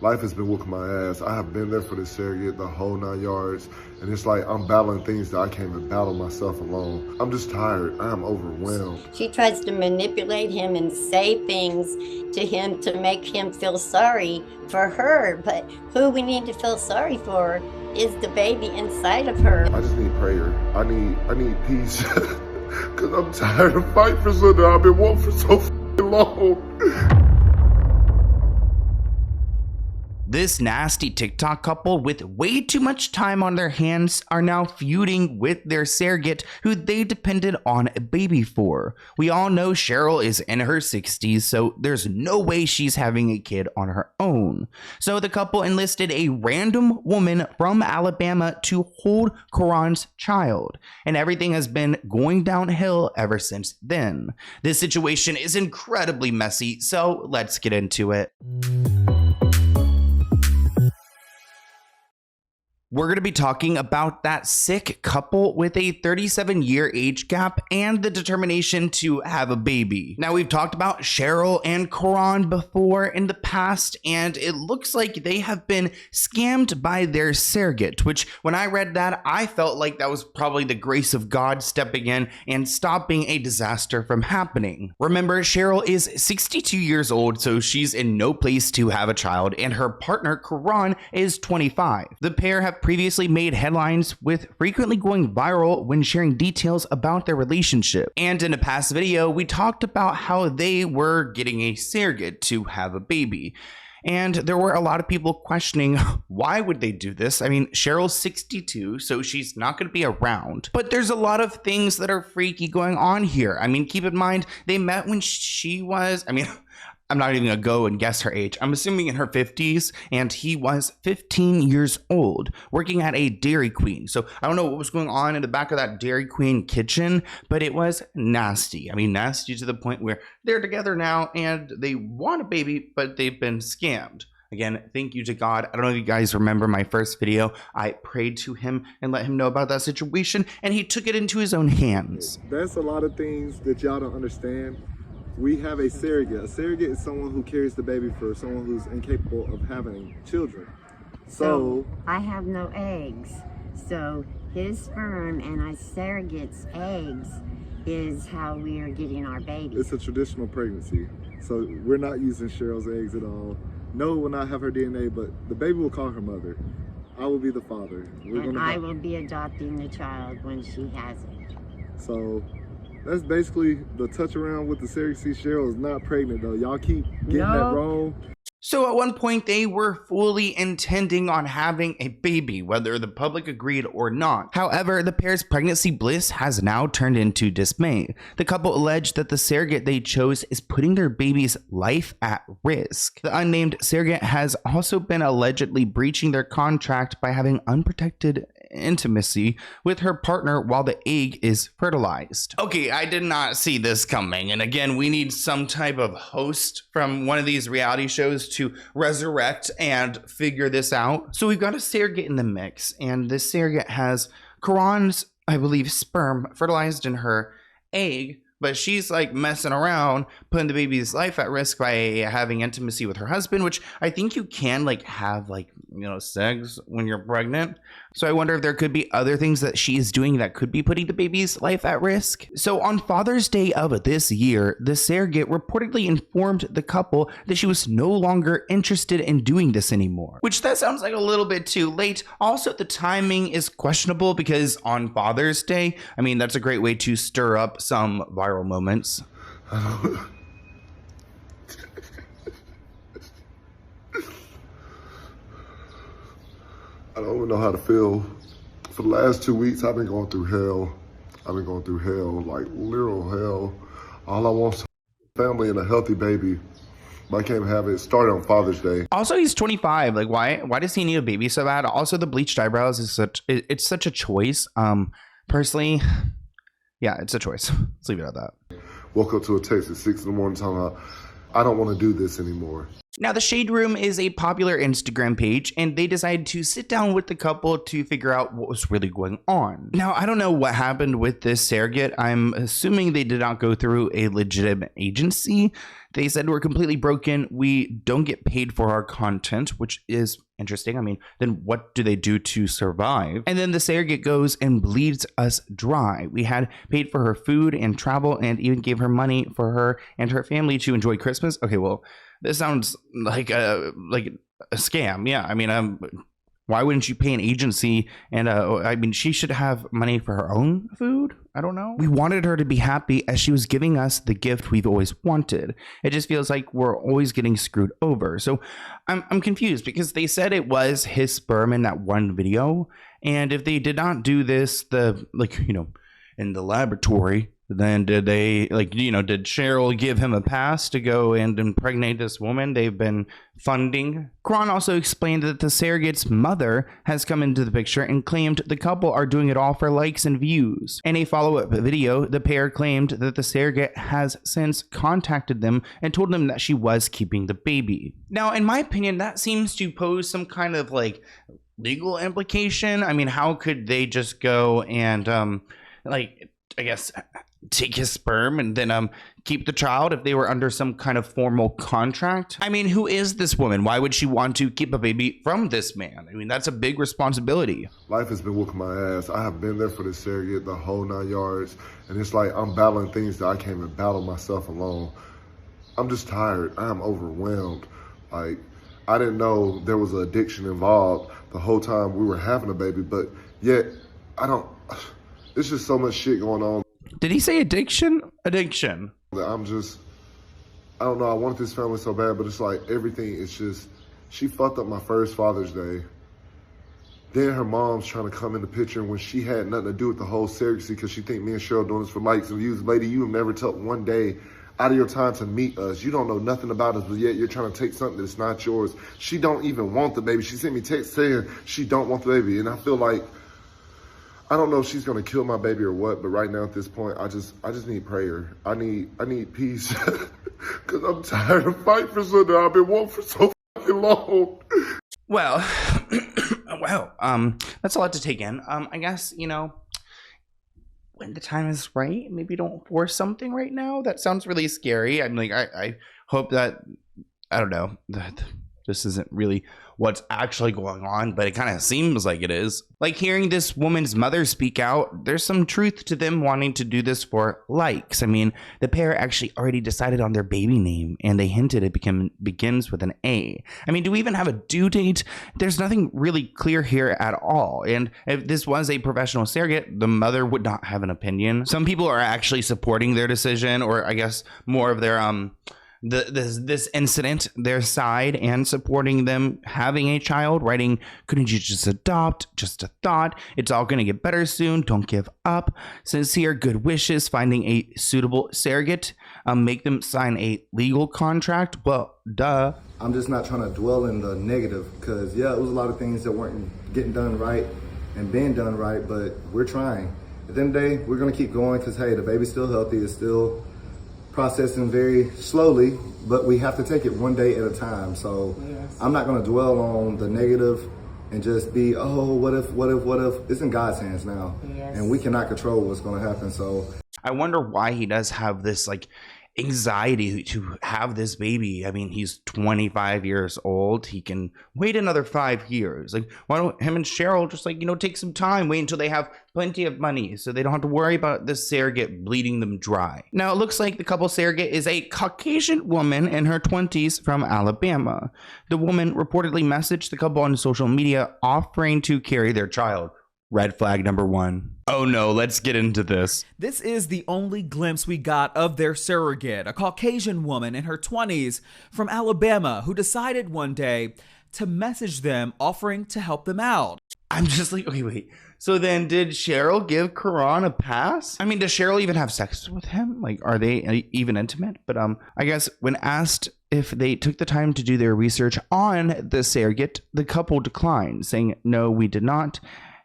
Life has been whooping my ass. I have been there for this surrogate the whole 9 yards. And it's like I'm battling things that I can't even battle myself alone. I'm just tired. I am overwhelmed. She tries to manipulate him and say things to him to make him feel sorry for her. But who we need to feel sorry for is the baby inside of her. I just need prayer. I need peace. Because I'm tired of fighting for something I've been wanting for so long. This nasty TikTok couple with way too much time on their hands are now feuding with their surrogate who they depended on a baby for. We all know Cheryl is in her 60s, so there's no way she's having a kid on her own. So the couple enlisted a random woman from Alabama to hold Karan's child, and everything has been going downhill ever since then. This situation is incredibly messy, so let's get into it. We're going to be talking about that sick couple with a 37-year age gap and the determination to have a baby. Now, we've talked about Cheryl and Karan before in the past, and it looks like they have been scammed by their surrogate, which when I read that, I felt like that was probably the grace of God stepping in and stopping a disaster from happening. Remember, Cheryl is 62 years old, so she's in no place to have a child, and her partner, Karan, is 25. The pair have previously made headlines with frequently going viral when sharing details about their relationship. And in a past video, we talked about how they were getting a surrogate to have a baby. And there were a lot of people questioning, why would they do this? I mean, Cheryl's 62, so she's not going to be around. But there's a lot of things that are freaky going on here. I mean, keep in mind, they met when she was, I'm not even going to go and guess her age. I'm assuming in her 50s, and he was 15 years old, working at a Dairy Queen. So I don't know what was going on in the back of that Dairy Queen kitchen, but it was nasty. I mean, nasty to the point where they're together now, and they want a baby, but they've been scammed. Again, thank you to God. I don't know if you guys remember my first video. I prayed to him and let him know about that situation, and he took it into his own hands. That's a lot of things that y'all don't understand. We have a surrogate. A surrogate is someone who carries the baby for someone who's incapable of having children. So I have no eggs. So his sperm and our surrogate's eggs is how we are getting our baby. It's a traditional pregnancy. So we're not using Cheryl's eggs at all. No, will not have her DNA, but the baby will call her mother. I will be the father. I will be adopting the child when she has it. So that's basically the touch around with the surrogacy. Cheryl is not pregnant though. Y'all keep getting that wrong. So at one point they were fully intending on having a baby, whether the public agreed or not. However, the pair's pregnancy bliss has now turned into dismay. The couple alleged that the surrogate they chose is putting their baby's life at risk. The unnamed surrogate has also been allegedly breaching their contract by having unprotected intimacy with her partner while the egg is fertilized. Okay, I did not see this coming. And again, we need some type of host from one of these reality shows to resurrect and figure this out. So we've got a surrogate in the mix, and this surrogate has Karan's, I believe, sperm fertilized in her egg, but she's like messing around, putting the baby's life at risk by having intimacy with her husband, which I think you can like have like, sex when you're pregnant. So I wonder if there could be other things that she is doing that could be putting the baby's life at risk. So on Father's Day of this year, the surrogate reportedly informed the couple that she was no longer interested in doing this anymore, which that sounds like a little bit too late. Also, the timing is questionable because on Father's Day, that's a great way to stir up some viral moments. I don't even know how to feel. For the last 2 weeks, I've been going through hell. Like literal hell. All I want is a family and a healthy baby. But I can't have it. Started on Father's Day. Also, he's 25. Like, why does he need a baby so bad? Also, the bleached eyebrows is such a choice. Personally, yeah, it's a choice. Let's leave it at that. Woke up to a text at 6 in the morning telling her, I don't want to do this anymore. Now, the Shade Room is a popular Instagram page, and they decided to sit down with the couple to figure out what was really going on. Now, I don't know what happened with this surrogate. I'm assuming they did not go through a legitimate agency. They said we're completely broken. We don't get paid for our content, which is interesting. I mean, then what do they do to survive? And then the surrogate goes and bleeds us dry. We had paid for her food and travel and even gave her money for her and her family to enjoy Christmas. Okay, well, this sounds like a scam. Yeah, I mean, why wouldn't you pay an agency? And I mean, she should have money for her own food. I don't know. We wanted her to be happy as she was giving us the gift we've always wanted. It just feels like we're always getting screwed over. So I'm confused because they said it was his sperm in that one video. And if they did not do this, in the laboratory, then did did Cheryl give him a pass to go and impregnate this woman they've been funding? Cron also explained that the surrogate's mother has come into the picture and claimed the couple are doing it all for likes and views. In a follow-up video, the pair claimed that the surrogate has since contacted them and told them that she was keeping the baby. Now, in my opinion, that seems to pose some kind of legal implication. I mean, how could they just go and I guess take his sperm and then keep the child if they were under some kind of formal contract? I mean, who is this woman? Why would she want to keep a baby from this man? I mean, that's a big responsibility. Life has been whooping my ass. I have been there for this surrogate the whole 9 yards, and it's like I'm battling things that I can't even battle myself alone. I'm just tired. I am overwhelmed. I didn't know there was an addiction involved the whole time we were having a baby, but yet it's just so much shit going on. Did he say addiction? Addiction. I don't know, I wanted this family so bad, but it's like everything is just, she fucked up my first Father's Day. Then her mom's trying to come in the picture when she had nothing to do with the whole surrogacy because she think me and Cheryl doing this for likes and views. Lady, you have never took one day out of your time to meet us. You don't know nothing about us, but yet you're trying to take something that's not yours. She don't even want the baby. She sent me text saying she don't want the baby, and I feel like, I don't know if she's gonna kill my baby or what, but right now at this point, I just need prayer. I need peace, cause I'm tired of fighting for something I've been wanting for so fucking long. Well, that's a lot to take in. I guess, when the time is right, maybe don't force something right now. That sounds really scary. I'm like, I hope that, I don't know, that this isn't really what's actually going on, but it kind of seems like it is. Like hearing this woman's mother speak out, there's some truth to them wanting to do this for likes. I mean, the pair actually already decided on their baby name, and they hinted it begins with an A. I mean, do we even have a due date? There's nothing really clear here at all. And if this was a professional surrogate, the mother would not have an opinion. Some people are actually supporting their decision, or I guess more of their this incident, their side, and supporting them having a child, writing, couldn't you just adopt? Just a thought. It's all gonna get better soon. Don't give up. Sincere good wishes. Finding a suitable surrogate. Make them sign a legal contract. Well, duh. I'm just not trying to dwell in the negative because, yeah, it was a lot of things that weren't getting done right and being done right, but we're trying. At the end of the day, we're gonna keep going because, hey, the baby's still healthy. It's still processing very slowly, but we have to take it one day at a time. So yes. I'm not going to dwell on the negative and just be, oh, what if? It's in God's hands now. Yes. And we cannot control what's going to happen. So I wonder why he does have this anxiety to have this baby. I mean, he's 25 years old. He can wait another 5 years. Why don't him and Cheryl just take some time, wait until they have plenty of money so they don't have to worry about this surrogate bleeding them dry. Now, it looks like the couple surrogate is a Caucasian woman in her 20s from Alabama. The woman reportedly messaged the couple on social media offering to carry their child. Red flag number 1. Oh no, let's get into this. This is the only glimpse we got of their surrogate, a Caucasian woman in her 20s from Alabama who decided one day to message them offering to help them out. I'm just like, okay, wait. So then did Cheryl give Karan a pass? I mean, does Cheryl even have sex with him? Are they even intimate? But I guess when asked if they took the time to do their research on the surrogate, the couple declined, saying, no, we did not.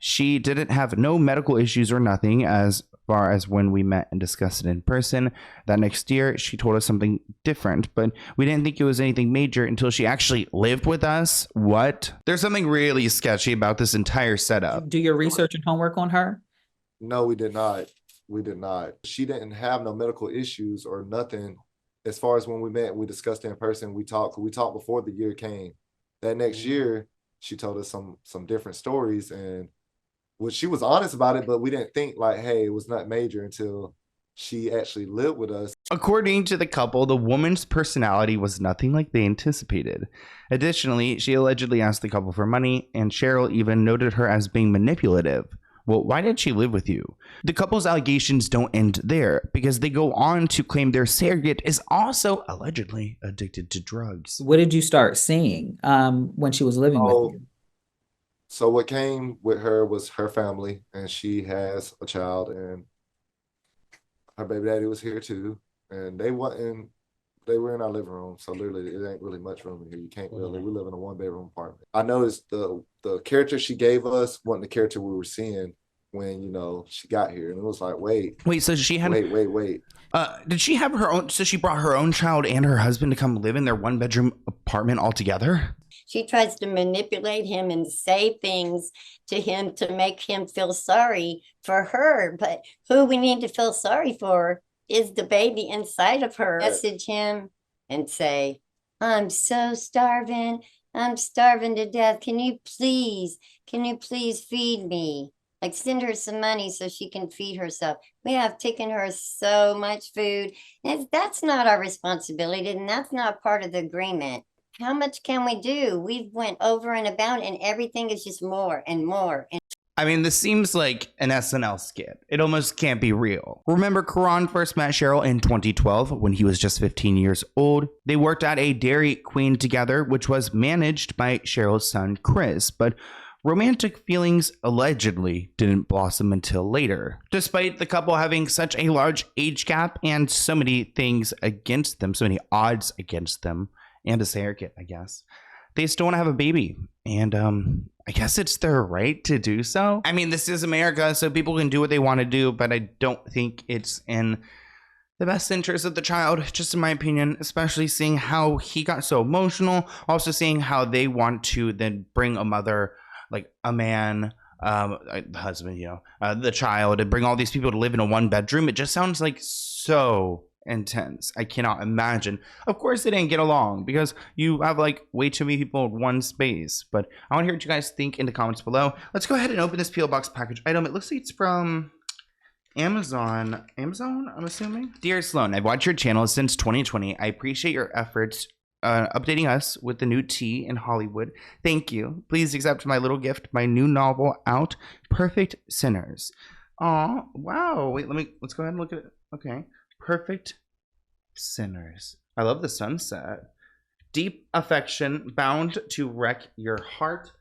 She didn't have no medical issues or nothing, as far as when we met and discussed it in person. That next year, she told us something different, but we didn't think it was anything major until she actually lived with us. What? There's something really sketchy about this entire setup. Do your research and homework on her? No, we did not. We did not. She didn't have no medical issues or nothing. As far as when we met, we discussed it in person. We talked before the year came. That next year, she told us some different stories, and she was honest about it, but we didn't think like, hey, it was not major until she actually lived with us. According to the couple, the woman's personality was nothing like they anticipated. Additionally, she allegedly asked the couple for money, and Cheryl even noted her as being manipulative. Well, why did she live with you? The couple's allegations don't end there, because they go on to claim their surrogate is also allegedly addicted to drugs. What did you start seeing when she was living with you? So what came with her was her family, and she has a child, and her baby daddy was here too, and they were in our living room. So literally, it ain't really much room in here. You can't really. We live in a 1-bedroom apartment. I noticed the character she gave us wasn't the character we were seeing when she got here, and it was like, wait. So she had wait. Did she have her own? So she brought her own child and her husband to come live in their 1-bedroom apartment all together? She tries to manipulate him and say things to him to make him feel sorry for her. But who we need to feel sorry for is the baby inside of her. Message him and say, I'm so starving. I'm starving to death. Can you please feed me? Like, send her some money so she can feed herself. We have taken her so much food. And that's not our responsibility, and that's not part of the agreement. How much can we do? We've went over and about, and everything is just more and more. I mean, this seems like an SNL skit. It almost can't be real. Remember, Karan first met Cheryl in 2012 when he was just 15 years old. They worked at a Dairy Queen together, which was managed by Cheryl's son, Chris, but romantic feelings allegedly didn't blossom until later. Despite the couple having such a large age gap and so many things against them, so many odds against them, and a surrogate, I guess, they still want to have a baby. And I guess it's their right to do so. I mean, this is America, so people can do what they want to do, but I don't think it's in the best interest of the child, just in my opinion, especially seeing how he got so emotional, also seeing how they want to then bring a mother, like a man, the husband, the child, and bring all these people to live in a 1-bedroom. It just sounds like so intense. I cannot imagine. Of course they didn't get along because you have like way too many people in one space. But I want to hear what you guys think in the comments below. Let's go ahead and open this P.O. Box package item. It looks like it's from Amazon, I'm assuming. Dear Sloan, I've watched your channel since 2020. I appreciate your efforts updating us with the new tea in Hollywood. Thank you. Please accept my little gift, my new novel out, Perfect Sinners. Oh, wow. Wait, let's go ahead and look at it. Okay. Perfect Sinners. I love the sunset. Deep affection bound to wreck your heart.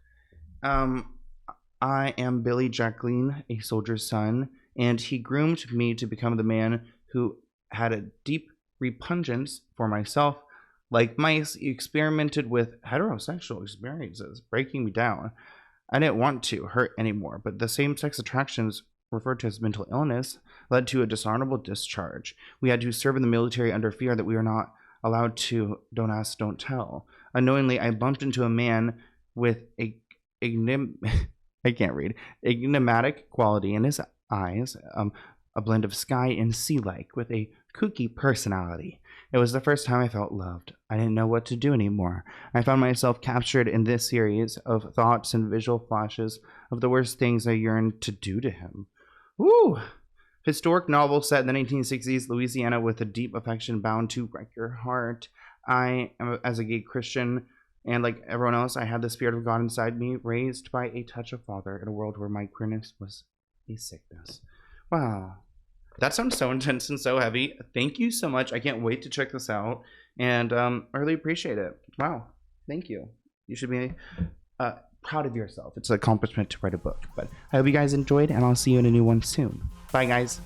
I am Billy Jacqueline, a soldier's son, and he groomed me to become the man who had a deep repugnance for myself. Like mice, he experimented with heterosexual experiences, breaking me down. I didn't want to hurt anymore, but the same-sex attractions, referred to as mental illness, led to a dishonorable discharge. We had to serve in the military under fear that we were not allowed to don't ask, don't tell. Unknowingly, I bumped into a man with I can't read, enigmatic quality in his eyes, a blend of sky and sea-like with a kooky personality. It was the first time I felt loved. I didn't know what to do anymore. I found myself captured in this series of thoughts and visual flashes of the worst things I yearned to do to him. Woo! Historic novel set in the 1960s, Louisiana, with a deep affection bound to wreck your heart. I am, as a gay Christian, and like everyone else, I had the Spirit of God inside me, raised by a touch of Father in a world where my queerness was a sickness. Wow. That sounds so intense and so heavy. Thank you so much. I can't wait to check this out. And I really appreciate it. Wow. Thank you. You should be proud of yourself. It's an accomplishment to write a book. But I hope you guys enjoyed, and I'll see you in a new one soon. Bye, guys.